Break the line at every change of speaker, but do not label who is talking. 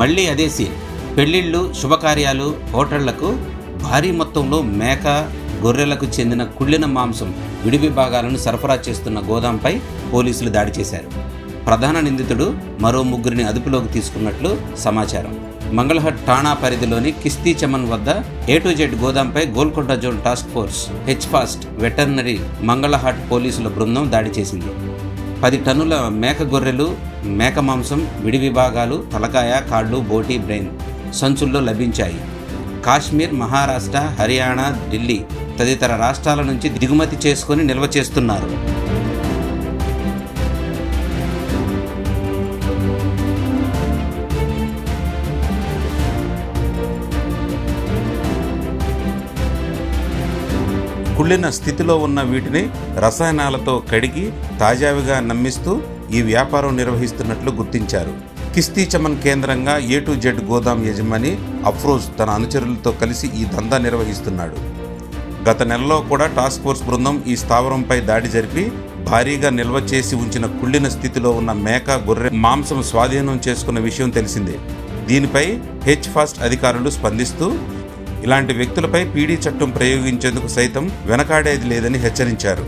మళ్ళీ అదే సీన్. పెళ్లిళ్ళు, శుభకార్యాలు, హోటళ్లకు భారీ మొత్తంలో మేక, గొర్రెలకు చెందిన కుళ్ళిన మాంసం విడి విభాగాలను సరఫరా చేస్తున్న గోదాంపై పోలీసులు దాడి చేశారు. ప్రధాన నిందితుడు మరో 3 అదుపులోకి తీసుకున్నట్లు సమాచారం. మంగళహట్ ఠాణా పరిధిలోని కిస్తీ చమన్ వద్ద A to Z గోదాంపై గోల్కొండ జోన్ టాస్క్ ఫోర్స్ హెచ్ఫాస్ట్ వెటర్నరీ మంగళహట్ పోలీసుల బృందం దాడి చేసింది. 10 టన్నుల మేక గొర్రెలు, మేక మాంసం విడి విభాగాలు, తలకాయ, కాళ్ళు, బోటి, బ్రెయిన్ సంచుల్లో లభించాయి. కాశ్మీర్, మహారాష్ట్ర, హర్యానా, ఢిల్లీ తదితర రాష్ట్రాల నుంచి దిగుమతి చేసుకుని నిల్వ చేస్తున్నారు. కుళ్ళిన స్థితిలో ఉన్న వీటిని రసాయనాలతో కడిగి తాజావిగా నమ్మిస్తూ ఈ వ్యాపారం నిర్వహిస్తున్నట్లు గుర్తించారు. కిస్తీ చమన్ కేంద్రంగా A to Z గోదాం యజమాని అఫ్రోజ్ తన అనుచరులతో కలిసి ఈ దందా నిర్వహిస్తున్నాడు. గత నెలలో కూడా టాస్క్ ఫోర్స్ బృందం ఈ స్థావరంపై దాడి జరిపి భారీగా నిల్వ చేసి ఉంచిన కుళ్ళిన స్థితిలో ఉన్న మేక, గొర్రె మాంసం స్వాధీనం చేసుకున్న విషయం తెలిసిందే. దీనిపై హెచ్ఫాస్ట్ అధికారులు స్పందిస్తూ ఇలాంటి వ్యక్తులపై పీడీ చట్టం ప్రయోగించేందుకు సైతం వెనకాడేది లేదని హెచ్చరించారు.